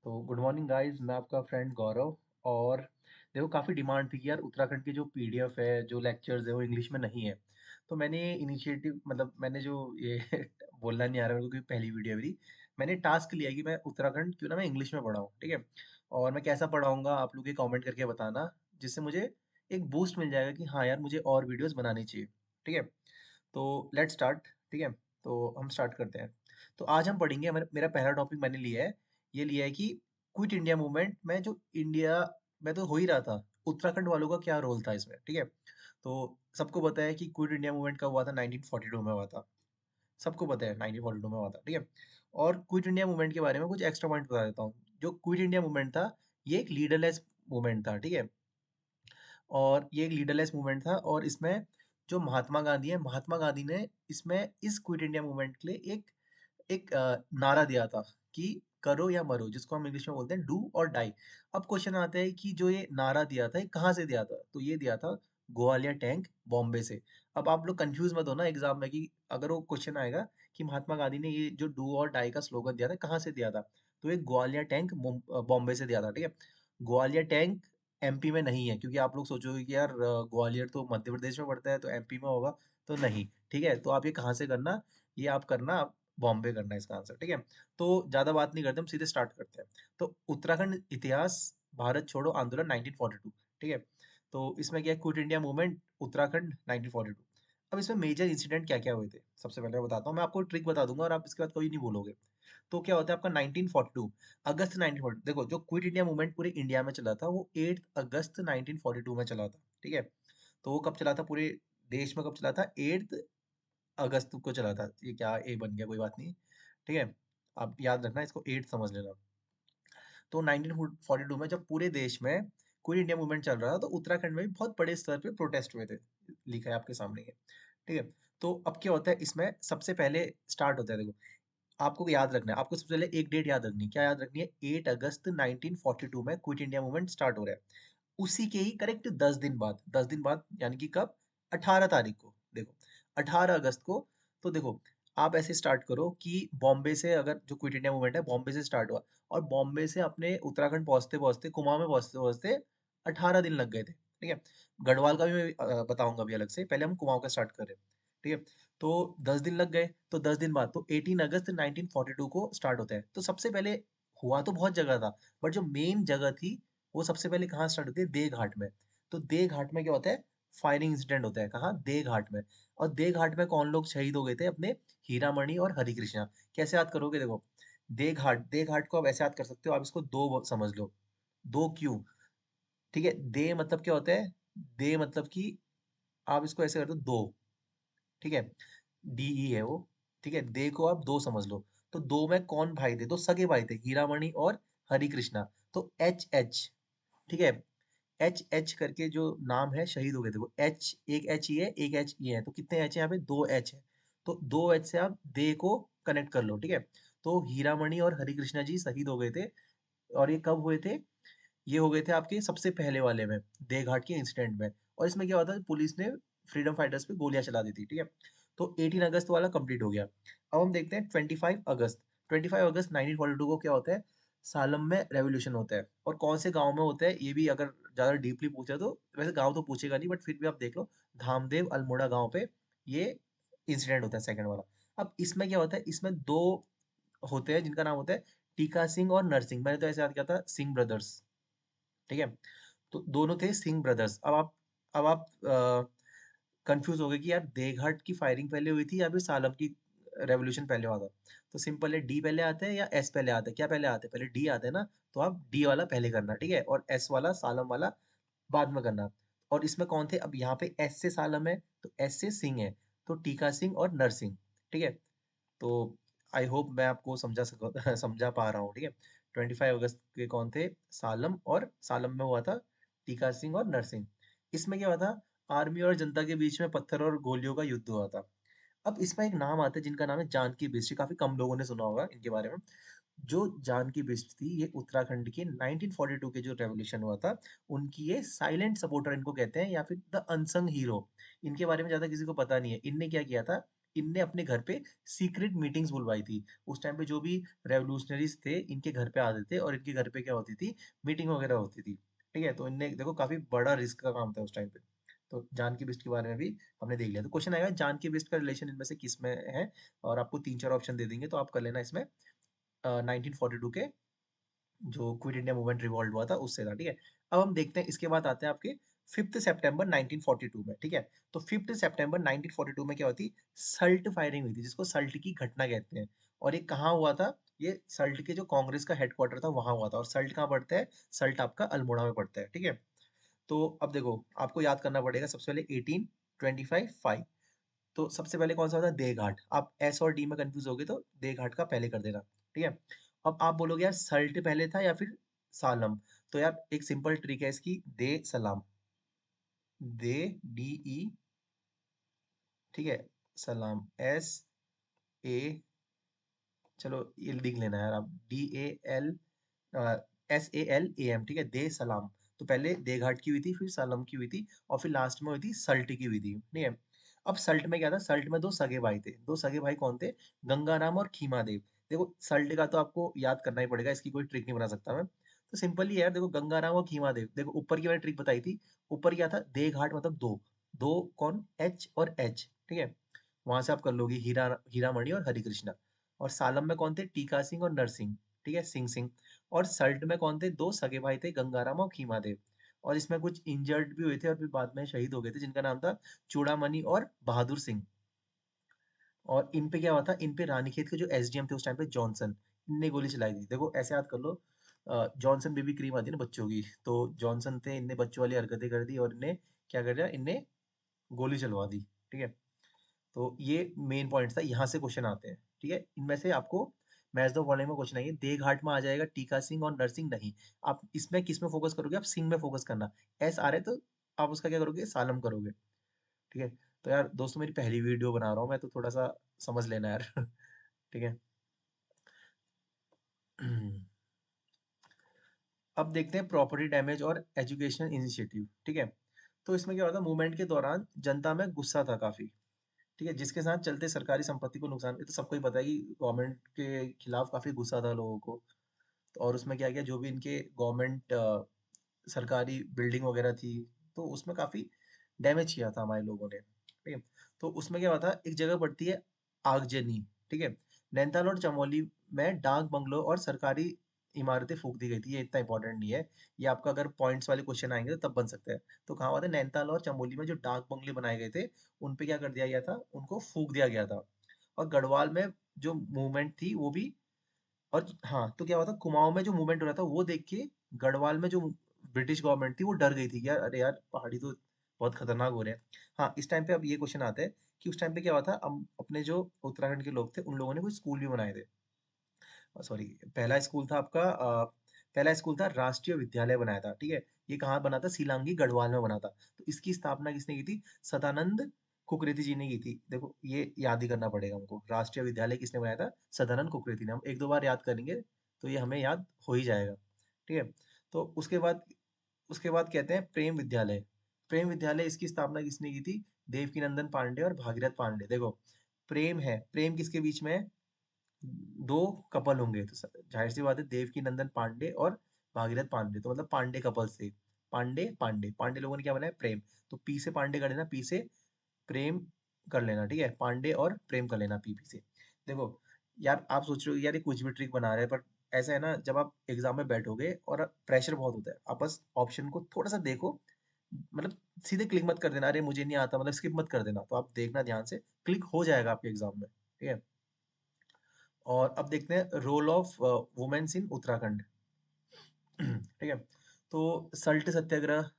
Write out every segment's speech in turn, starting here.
तो good morning guys, मैं आपका फ्रेंड गौरव। और देखो, काफ़ी डिमांड थी कि यार उत्तराखंड की जो पीडीएफ है, जो लेक्चर्स है वो इंग्लिश में नहीं है। तो मैंने इनिशिएटिव, मतलब मैंने जो ये बोलना नहीं आ रहा मेरे को क्योंकि पहली वीडियो है मेरी। मैंने टास्क लिया कि मैं उत्तराखंड क्यों ना मैं इंग्लिश में पढ़ाऊँ, ठीक है। और मैं कैसा पढ़ाऊँगा आप लोग ये कमेंट करके बताना, जिससे मुझे एक बूस्ट मिल जाएगा कि हाँ यार, मुझे और वीडियोस बनानी चाहिए, ठीक है। तो लेट्स स्टार्ट, ठीक है। तो हम स्टार्ट करते हैं। तो आज हम पढ़ेंगे, मेरा पहला टॉपिक मैंने लिया है, ये लिया है कि क्विट इंडिया मूवमेंट में जो इंडिया में तो हो ही रहा था, उत्तराखंड वालों का क्या रोल था इसमें, ठीक है। तो सबको पता है कि क्विट इंडिया मूवमेंट कब हुआ था, 1942 में हुआ था। सबको पता है 1942 में हुआ था, ठीक है। और क्विट इंडिया मूवमेंट के बारे में कुछ एक्स्ट्रा पॉइंट बता देता हूँ। जो क्विट इंडिया मूवमेंट था, ये एक लीडरलेस मूवमेंट था, ठीक है। और ये एक लीडरलेस मूवमेंट था, और इसमें जो महात्मा गांधी है, महात्मा गांधी ने इसमें इस क्विट इंडिया मूवमेंट के लिए एक एक नारा दिया था कि करो या मरो, जिसको हम इंग्लिश में बोलते हैं डू और डाई। अब क्वेश्चन आता है कि जो ये नारा दिया था, ये कहाँ से दिया था? तो ये दिया था ग्वालियर टैंक, बॉम्बे से। अब आप लोग कंफ्यूज मत होना एग्जाम में कि अगर वो क्वेश्चन आएगा कि महात्मा गांधी ने ये जो डू और डाई का स्लोगन दिया था, कहाँ से दिया था, तो ये ग्वालियर टैंक बॉम्बे से दिया था, ठीक है। ग्वालियर टैंक एमपी में नहीं है, क्योंकि आप लोग सोचोगे कि यार ग्वालियर तो मध्य प्रदेश में पड़ता है, तो एमपी में होगा। तो नहीं, ठीक है। तो आप ये कहाँ से करना, ये आप करना बॉम्बे करना है इसका आंसर, ठीक है। तो ज्यादा बात नहीं करते, हम सीधे स्टार्ट करते हैं। तो उत्तराखंड इतिहास, भारत छोड़ो आंदोलन 1942, ठीक है। तो इसमें क्या है, क्विट इंडिया मूवमेंट उत्तराखंड 1942। अब इसमें मेजर इंसिडेंट क्या क्या हुए थे, सबसे पहले मैं बताता हूँ। मैं आपको ट्रिक बता दूंगा और आप इसके बाद कभी नहीं बोलोगे। तो क्या होता है आपका 1942, अगस्त 1942। देखो, जो क्विट इंडिया मूवमेंट पूरे इंडिया में चला था, वो 8 अगस्त 1942 में चला था, ठीक है। तो वो कब चला था पूरे देश में, कब चला था? 8 अगस्त को चला था। ये क्या ए बन गया, कोई बात नहीं, ठीक है। आप याद रखना, इसको 8 समझ लेना। तो 1942 में जब पूरे देश में क्विट इंडिया मूवमेंट चल रहा था, तो उत्तराखंड में भी बहुत बड़े स्तर पे प्रोटेस्ट हुए थे। लिखा है आपके सामने ये, ठीक है। तो अब क्या होता है, इसमें सबसे पहले स्टार्ट होता है, देखो, आपको याद रखना है, आपको सबसे पहले एक डेट याद रखनी है। क्या याद रखनी है? 8 अगस्त 1942 में क्विट इंडिया मूवमेंट स्टार्ट हो रहा है। उसी के ही करेक्ट 10 दिन बाद, 10 दिन बाद यानी कि कब? 18 तारीख को, देखो, 18 अगस्त को। तो देखो, आप ऐसे स्टार्ट करो कि बॉम्बे से, अगर जो क्विट इंडिया मूवमेंट है बॉम्बे से स्टार्ट हुआ, और बॉम्बे से अपने उत्तराखंड पहुंचते पहुंचते, कुमाऊं में पहुंचते पहुंचते 18 दिन लग गए थे, ठीक है। गढ़वाल का भी मैं बताऊंगा अभी अलग से, पहले हम कुमाऊं का स्टार्ट करें, ठीक है। तो 10 दिन लग गए, तो 10 दिन बाद तो 18 अगस्त 1942 को स्टार्ट होता है। तो सबसे पहले हुआ तो बहुत जगह था, बट जो मेन जगह थी, वो सबसे पहले कहाँ स्टार्ट होती है? दे घाट में। तो दे घाट में क्या होता है? फायरिंग इंसिडेंट होता है। कहाँ? दे घाट में। और दे घाट में कौन लोग शहीद हो गए थे? अपने हीरामणि और हरि कृष्णा। कैसे याद करोगे? देखो, दे घाट को आप ऐसे याद कर सकते हो, आप इसको दो समझ लो। दो क्यों? ठीक है, दे मतलब क्या होता है? दे मतलब कि आप इसको ऐसे कर दो, दो, ठीक है। डीई है वो, ठीक है। दे को आप दो समझ लो। तो दो में कौन भाई थे? दो सगे भाई थे, हीरामणि और हरि कृष्णा। तो एच एच, ठीक है। एच एच करके जो नाम है, शहीद हो गए थे वो। एच, एक एच ही है, एक एच ही है, तो कितने एच है यहाँ पे? दो एच है। तो दो एच से आप दे को कनेक्ट कर लो, ठीक है। तो हीरामणि और हरि कृष्णा जी शहीद हो गए थे। और ये कब हुए थे? ये हो गए थे आपके सबसे पहले वाले में, देघाट के इंसिडेंट में। और इसमें क्या हुआ था, पुलिस ने फ्रीडम फाइटर्स पे गोलियां चला दी थी, ठीक है। तो 18 अगस्त वाला कंप्लीट हो गया। अब हम देखते हैं 25 अगस्त। 25 अगस्त 1942 को क्या होता है? सालम में रेवोल्यूशन होता है। और कौन से गांव में होता है, ये भी अगर ज्यादा डीपली पूछा तो, वैसे गांव तो पूछेगा नहीं, बट फिर भी आप देख लो, धामदेव अल्मोड़ा गांव पे ये इंसिडेंट होता है, सेकंड वाला। अब इसमें क्या होता है, इसमें दो होते हैं जिनका नाम होता है टीका सिंह और नरसिंह। मैंने तो ऐसे याद किया था, सिंह ब्रदर्स, ठीक है। तो दोनों थे सिंह ब्रदर्स। अब आप कंफ्यूज हो गए कि यार देघाट की फायरिंग पहले हुई थी या फिर सालम की रेवोल्यूशन पहले हुआ था। तो सिंपल है, डी पहले आता है या एस पहले आता है? क्या पहले आता है? पहले डी आता है ना। तो आप डी वाला पहले करना, ठीक है, और एस वाला, सालम वाला बाद में करना। और इसमें कौन थे? अब यहाँ पे एस से सालम है, तो एस से सिंह है, तो टीका सिंह और नरसिंह, ठीक है। तो आई होप मैं आपको समझा सक समझा पा रहा हूँ, ठीक है। 25 अगस्त के कौन थे? सालम, और सालम में हुआ था टीका सिंह और नरसिंह। इसमें क्या हुआ था? आर्मी और जनता के बीच में पत्थर और गोलियों का युद्ध हुआ था। अब इसमें एक नाम आता है जिनका नाम है जानकी बिष्ट। काफी कम लोगों ने सुना होगा इनके बारे में। जो जानकी बिष्ट थी, ये उत्तराखंड के 1942 के जो रेवोल्यूशन हुआ था, उनकी ये साइलेंट सपोर्टर इनको कहते हैं, या फिर द अनसंग हीरो। इनके बारे में ज्यादा किसी को पता नहीं है। इनने क्या किया था, इनने अपने घर पे सीक्रेट मीटिंग्स बुलवाई थी। उस टाइम पे जो भी रेवोल्यूशनरीज़ थे, इनके घर पे आते थे और इनके घर पे क्या होती थी, मीटिंग वगैरह होती थी। ठीक है? तो इनने देखो काफ़ी बड़ा रिस्क का काम था उस टाइम पे। तो जानकी बिस्ट के बारे में भी हमने देख लिया। तो क्वेश्चन आएगा जानकी बिस्ट का रिलेशन इनमें से किसमें है? और आपको 3-4 ऑप्शन दे देंगे तो आप कर लेना इसमें 1942 के जो क्विट इंडिया मूवमेंट रिवॉल्व हुआ था उससे था, ठीक है? अब हम देखते हैं इसके बाद आते हैं आपके 5 सितंबर 1942 में, ठीक है? तो 5 सितंबर 1942 में क्या होती सल्ट फायरिंग हुई थी जिसको सल्ट की घटना कहते हैं। और ये कहाँ हुआ था? ये सल्ट के जो कांग्रेस का हेडक्वार्टर था वहां हुआ था। और सल्ट कहाँ पड़ता है? सल्ट आपका अल्मोड़ा में पड़ता है, ठीक है? तो अब देखो आपको याद करना पड़ेगा सबसे पहले 1825 5। तो सबसे पहले कौन सा होता है? देघाट। आप एस और डी में कंफ्यूज हो गए तो देघाट का पहले कर देना, ठीक है? अब आप बोलोगे यार सल्ट पहले था या फिर सालम? तो यार एक सिंपल ट्रिक है इसकी, दे सलाम। दे, डी ई, ठीक है? सलाम, एस ए, चलो ये लिख लेना यार आप, डी ए एल, SALAM, ठीक है? दे सलाम। तो पहले देघाट की हुई थी, फिर सालम की हुई थी और फिर लास्ट में हुई थी सल्ट की हुई थी, ठीक है? अब सल्ट में क्या था? सल्ट में दो सगे भाई थे। दो सगे भाई कौन थे? गंगाराम और खीमादेव। देखो सल्ट का तो आपको याद करना ही पड़ेगा, इसकी कोई ट्रिक नहीं बना सकता मैं। तो सिंपल ही है यार, देखो गंगाराम और खीमादेव। देखो ऊपर की मैंने ट्रिक बताई थी। ऊपर क्या था? दे घाट मतलब दो। दो कौन? एच और एच, ठीक है? वहां से आप कर लोगे हीरा, हीरामणि और हरिकृष्णा। और सालम में कौन थे? टीका सिंह और नरसिंह, ठीक है? सिंह सिंह। और सल्ट में कौन थे? दो सगे भाई थे, गंगाराम और खीमादेव। और इसमें कुछ इंजर्ड भी हुए थे और फिर बाद में शहीद हो गए थे जिनका नाम था चूड़ामणि और बहादुर सिंह। और इन पे क्या हुआ था? इन पे रानीखेत के जो एसडीएम थे उस टाइम पे जॉनसन, इनने गोली चलाई थी। देखो ऐसे याद कर लो, जॉनसन बेबी क्रीम आती है ना बच्चों की, तो जॉनसन थे, इनने बच्चों वाली हरकतें कर दी और इनने क्या कर दिया? इनने गोली चलवा दी, ठीक है? तो ये मेन पॉइंट था, यहाँ से क्वेश्चन आते हैं, ठीक है? इनमें से आपको मैच द फॉलोइंग में क्वेश्चन आएंगे। देघाट में आ जाएगा टीका सिंह और नरसिंह नहीं। आप इसमें किस में फोकस करोगे? आप सिंह में फोकस करना। एस आ रहे तो आप उसका क्या करोगे? सालम करोगे, ठीक है? तो यार दोस्तों मेरी पहली वीडियो बना रहा हूँ मैं, तो थोड़ा सा समझ लेना यार ठीक है? अब देखते हैं प्रॉपर्टी डैमेज और एजुकेशनल इनिशिएटिव, ठीक है? तो इसमें क्या होता है? मूवमेंट के दौरान जनता में गुस्सा था काफी, ठीक है? जिसके साथ चलते सरकारी संपत्ति को नुकसान, ये तो सबको ही पता है कि गवर्नमेंट के खिलाफ काफी गुस्सा था लोगों को। तो और उसमें क्या किया, जो भी इनके गवर्नमेंट सरकारी बिल्डिंग वगैरह थी, तो उसमें काफी डैमेज किया था हमारे लोगों ने, ठीक है? तो उसमें क्या हुआ था? एक जगह पड़ती है आगजनी, ठीक है? नैनीताल और चमोली में डाक बंगलों और सरकारी इमारतें फूक दी गई थी। ये इतना इंपॉर्टेंट नहीं है, ये आपका अगर पॉइंट्स वाले क्वेश्चन आएंगे तो तब बन सकता है। तो कहाँ हुआ था? नैनीताल और चमोली में जो डाक बंगले बनाए गए थे, उन पे क्या कर दिया गया था? उनको फूक दिया गया था। और गढ़वाल में जो मूवमेंट थी वो भी, और हाँ, तो क्या हुआ था? कुमाऊँ में जो मूवमेंट हो रहा था वो देख के गढ़वाल में जो ब्रिटिश गवर्नमेंट थी वो डर गई थी कि यार अरे यार पहाड़ी तो बहुत खतरनाक हो रहे हैं। हाँ, इस टाइम पे अब ये क्वेश्चन आता है कि उस टाइम पे क्या हुआ था? हम अपने जो उत्तराखंड के लोग थे उन लोगों ने कोई स्कूल भी बनाए थे। सॉरी, पहला स्कूल था आपका पहला स्कूल था राष्ट्रीय विद्यालय बनाया था, ठीक है? ये कहाँ बना था? सीलांगी गढ़वाल में बना था। तो इसकी स्थापना किसने की थी? सदानंद कुकरेती जी ने की थी। देखो ये याद ही करना पड़ेगा हमको, राष्ट्रीय विद्यालय किसने बनाया था? सदानंद कुकरेती ने। हम एक दो बार याद करेंगे तो ये हमें याद हो ही जाएगा, ठीक है? तो उसके बाद कहते हैं प्रेम विद्यालय। प्रेम विद्यालय इसकी स्थापना किसने की थी? देवकीनंदन पांडे और भागीरथ पांडे। देखो प्रेम है, प्रेम किसके बीच में है? दो कपल होंगे तो जाहिर सी बात है देवकी नंदन पांडे और भागीरथ पांडे, तो मतलब पांडे कपल से। पांडे पांडे पांडे लोगों ने क्या बनाया? प्रेम। तो पी से पांडे कर लेना, पी से प्रेम कर लेना, ठीक है? पांडे और प्रेम कर लेना, पी पी से। देखो यार आप सोच रहे हो यार ये कुछ भी ट्रिक बना रहे हैं, पर ऐसा है ना, जब आप एग्जाम में बैठोगे और प्रेशर बहुत होता है, आप बस ऑप्शन को थोड़ा सा देखो, मतलब सीधे क्लिक मत कर देना, अरे मुझे नहीं आता, मतलब स्किप मत कर देना। तो आप देखना ध्यान से, क्लिक हो जाएगा आपके एग्जाम में, ठीक है? और अब देखते हैं role of women's in Uttarakhand ठीक है? तो सल्ट सत्याग्रह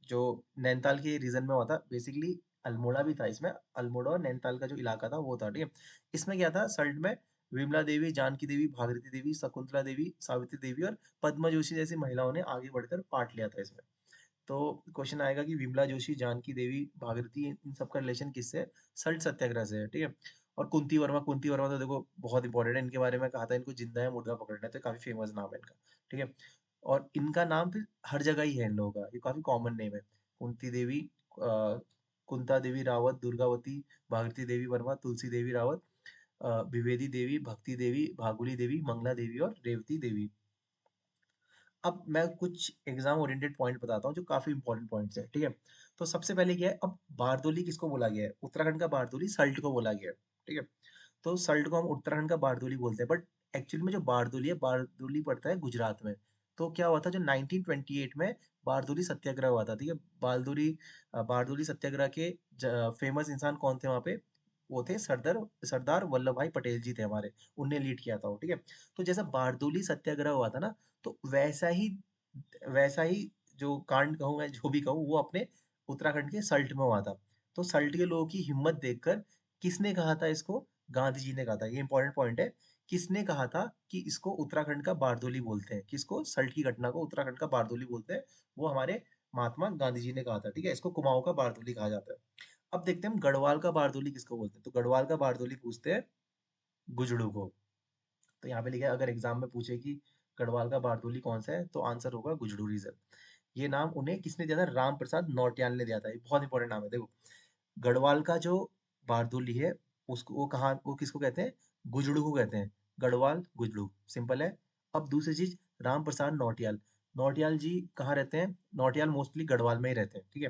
जो नैनीताल के रीजन में हुआ था, बेसिकली अल्मोड़ा भी था इसमें। अल्मोड़ा और नैनीताल का जो इलाका था वो था, ठीक है? इसमें क्या था? सल्ट में विमला देवी, जानकी देवी, भागीरथी देवी, शकुंतला देवी, सावित्री देवी और पद्मा जोशी जैसी महिलाओं ने आगे बढ़कर पार्ट लिया था इसमें। तो क्वेश्चन आएगा कि विमला जोशी, जानकी देवी, भागीरथी, इन सब का रिलेशन किससे है? सल्ट सत्याग्रह से है, ठीक है? और कुंती वर्मा तो देखो बहुत इंपॉर्टेंट है, इनके बारे में कहा था इनको जिंदा है मुर्गा पकड़ना है, तो काफी फेमस नाम है इनका, ठीक है? और इनका नाम फिर हर जगह ही है इन लोगों का, ये काफी कॉमन नेम है। कुंती देवी, कुंता देवी रावत, दुर्गावती, भागीरथी देवी वर्मा, तुलसी देवी रावत, विवेदी देवी, भक्ति देवी, भागुली देवी, मंगला देवी और रेवती देवी। अब मैं कुछ एग्जाम ओरिएंटेड पॉइंट बताता हूँ जो काफी इंपॉर्टेंट पॉइंट्स है, ठीक है। तो सबसे पहले क्या है, अब बारदोली किसको बोला गया है? उत्तराखंड का बारदोली सल्ट को बोला गया है, ठीक है। तो सल्ट को हम उत्तराखंड का बारदोली बोलते हैं, बट एक्चुअली में जो बारदोली है, बारदोली पड़ता है गुजरात में। तो क्या हुआ था, जो 1928 में बारदोली सत्याग्रह हुआ था, ठीक है। बारदोली सत्याग्रह के फेमस इंसान कौन थे वहां पे? वो थे सरदार सरदार वल्लभ भाई पटेल जी थे हमारे। उनने लीड किया था वो, ठीक है। तो जैसा बारदोली सत्याग्रह हुआ था ना, तो वैसा ही जो कांड कहूँ मैं, जो भी कहूँ, वो अपने उत्तराखंड के सल्ट में हुआ था। तो सल्ट के लोगों की हिम्मत देखकर किसने कहा था इसको? गांधी जी ने कहा था। ये इंपॉर्टेंट पॉइंट है। किसने कहा था कि इसको उत्तराखंड का बारदोली बोलते हैं? किसको? सल्ट की घटना को उत्तराखंड का बारदोली बोलते हैं। वो हमारे महात्मा गांधी जी ने कहा था, ठीक है। इसको कुमाऊं का बारदोली कहा जाता है। अब देखते हैं हम गढ़वाल का बारदोली किसको बोलते हैं। तो गढ़वाल का बारदोली पूछते हैं गुजड़ू को। तो यहाँ पे लिखा है, अगर एग्जाम में पूछे कि गढ़वाल का बारदोली कौन सा है, तो आंसर होगा गुजड़ू रीजन। ये नाम उन्हें किसने दिया था? राम प्रसाद नौटियाल ने दिया था। ये बहुत इंपॉर्टेंट नाम है, देखो। गढ़वाल का जो बारदोली है, उसको वो किसको कहते हैं? गुजड़ू को कहते हैं। गढ़वाल गुजड़ू, सिंपल है। अब दूसरी चीज, राम प्रसाद नौटियाल। नौटियाल जी कहाँ रहते हैं? नौटियाल मोस्टली गढ़वाल में ही रहते हैं, ठीक है।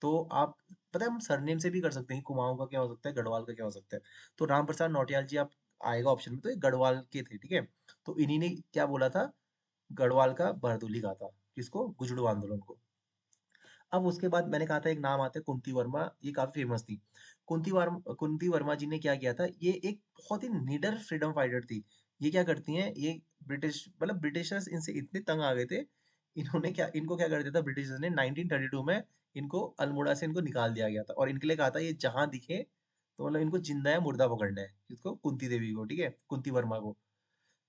तो आप, पता है, हम सरनेम से भी कर सकते हैं कि कुमाऊं का क्या हो सकता है, गढ़वाल का क्या हो सकता है। तो राम प्रसाद नौटियाल जी आप आएगा ऑप्शन में, तो ये गढ़वाल के थे, ठीक है। तो इन्हीं ने क्या बोला था? गढ़वाल का बारदोली कहा था। किसको? गुजड़ू आंदोलन को। अब उसके बाद मैंने कहा था एक नाम आता है कुंती वर्मा, ये काफी फेमस थी। कुंती वर्मा जी ने क्या किया था? ये एक बहुत ही निडर फ्रीडम फाइटर थी। ये क्या करती हैं, ये ब्रिटिशर्स इनसे इतने तंग आ गए थे। इनको क्या कर दिया था ब्रिटिशर्स ने 1932 में? इनको अल्मोड़ा से इनको निकाल दिया गया था, और इनके लिए कहा था ये जहां दिखे तो मतलब इनको जिंदा या मुर्दा पकड़ना है। किसको? कुंती देवी को, ठीक है, कुंती वर्मा को।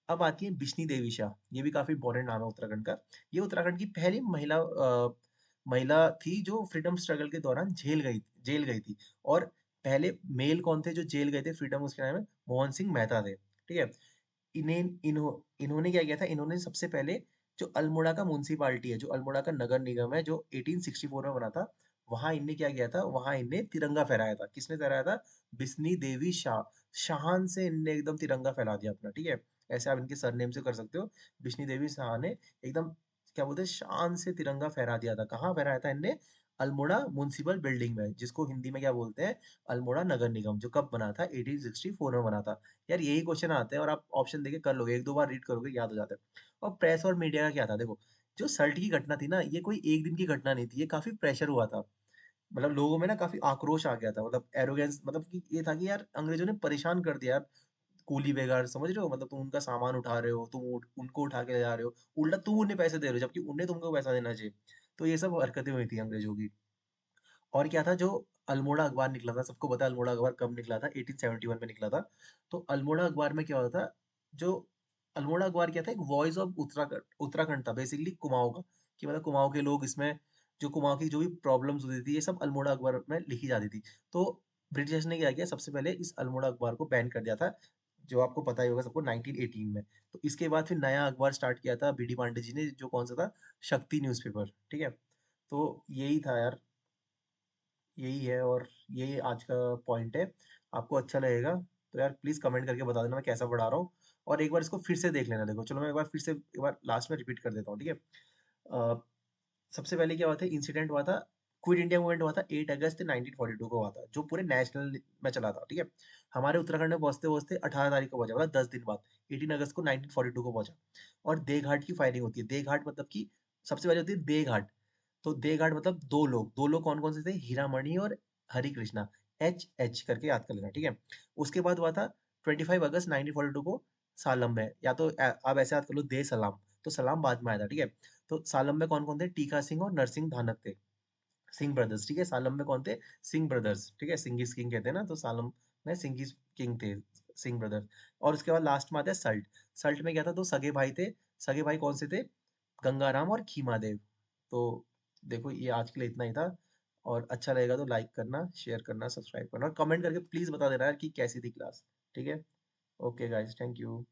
अब आती है बिश्नी देवी शाह। ये भी काफी इंपॉर्टेंट नाम है उत्तराखंड का। ये उत्तराखंड की पहली महिला थी जो फ्रीडम स्ट्रगल के दौरान जेल गई थी। और पहले मेल कौन थे जो जेल गए थे फ्रीडम, उसके नाम है मोहन सिंह मेहता थे, ठीक है। इन्होंने क्या किया था? इन्होंने सबसे पहले जो अल्मोड़ा का म्युनिसिपालिटी है, जो अल्मोड़ा का नगर निगम है, जो 1864 में बना था, वहां इनने क्या किया था? वहां इनने तिरंगा फहराया था। किसने फहराया था? बिस्नी देवी शाह। शान से इनने एकदम तिरंगा फहरा दिया अपना, ठीक है। ऐसे आप इनके सरनेम से कर सकते हो। बिस्नी देवी शाह ने एकदम, क्या बोलते हैं, शान से तिरंगा फहरा दिया था। कहाँ फहराया था इनने? अल्मोड़ा म्युनिसिपल बिल्डिंग में, जिसको हिंदी में क्या बोलते हैं? अल्मोड़ा नगर निगम, जो कब बना था? 1864 में बना था। यार यही क्वेश्चन आते हैं और आप ऑप्शन देके कर लोगे, एक दो बार रीड करोगे याद हो जाता है। और प्रेस और मीडिया का क्या था, देखो। जो सल्ट की घटना थी ना, ये कोई एक दिन की घटना नहीं थी, ये काफी प्रेशर हुआ था। मतलब लोगों में ना काफी आक्रोश आ गया था, मतलब एरोगेंस, मतलब कि ये था कि यार अंग्रेजों ने परेशान कर दिया यार। कूली बेगार, समझ रहे हो, मतलब तुम उनका सामान उठा रहे हो, उनको उठा के ले जा रहे हो, उल्टा तुम उन्हें पैसे दे रहे हो, जबकि उन्हें तुमको पैसा देना चाहिए। तो ये सब हरकतें हुई थी अंग्रेजों की। और क्या था, जो अल्मोड़ा अखबार निकला था, सबको पता है अल्मोड़ा अखबार कब निकला था? 1871 में निकला था। तो अल्मोड़ा अखबार में क्या होता था? जो अल्मोड़ा अखबार क्या था? एक वॉइस ऑफ उत्तराखंड उत्तराखंड था, बेसिकली कुमाऊं का। कि मतलब कुमाऊं के लोग इसमें, जो कुमाऊं की जो भी प्रॉब्लम्स होती थी, ये सब अल्मोड़ा अखबार में लिखी जाती थी। तो ब्रिटिशर्स ने क्या किया? सबसे पहले इस अल्मोड़ा अखबार को बैन कर दिया था, जो आपको पता ही होगा सबको, 1918 में। तो इसके बाद फिर नया अखबार स्टार्ट किया था बीडी पांडे जी ने, जो कौन सा था? शक्ति न्यूज़पेपर, ठीक है। तो यही था यार, यही है, और यही आज का पॉइंट है। आपको अच्छा लगेगा तो यार प्लीज कमेंट करके बता देना मैं कैसा पढ़ा रहा हूँ। और एक बार इसको फिर से देख लेना। देखो, चलो मैं एक बार फिर से एक बार लास्ट में रिपीट कर देता हूँ, ठीक है। अ, सबसे पहले क्या हुआ था? इंसिडेंट हुआ था, क्विट इंडिया मूवमेंट हुआ था 8 अगस्त 1942 को हुआ था, जो पूरे नेशनल में चला था, ठीक है। हमारे उत्तराखंड में पहुंचते पहुंचते 18 तारीख को पहुंचा, मतलब 10 दिन बाद, 18 अगस्त को 1942 को पहुंचा। और देघाट की फायरिंग होती है। देघाट मतलब कि सबसे पहले होती है देघाट। तो देघाट मतलब दो लोग कौन कौन से थे? हीरामणि और हरि कृष्णा। एच एच करके याद कर लेना, ठीक है। उसके बाद हुआ था 25 अगस्त 1942 को सालम में, या तो आप ऐसे याद कर लो, दे सलाम। तो सलाम बाद में आया था, ठीक है। तो सालम में कौन कौन थे? टीका सिंह और नरसिंह धानक थे, सिंह ब्रदर्स, ठीक है। सालम में कौन थे? सिंह ब्रदर्स, ठीक है। सिंह इज किंग कहते हैं ना, तो सालम में सिंह इज किंग थे, सिंह ब्रदर्स। और उसके बाद लास्ट में आता है सल्ट। सल्ट में क्या था? दो सगे भाई थे। सगे भाई कौन से थे? गंगाराम और खीमादेव। तो देखो, ये आज के लिए इतना ही था। और अच्छा लगेगा तो लाइक करना, शेयर करना, सब्सक्राइब करना, और कमेंट करके प्लीज बता देना यार कि कैसी थी क्लास, ठीक है। Okay guys, thank you.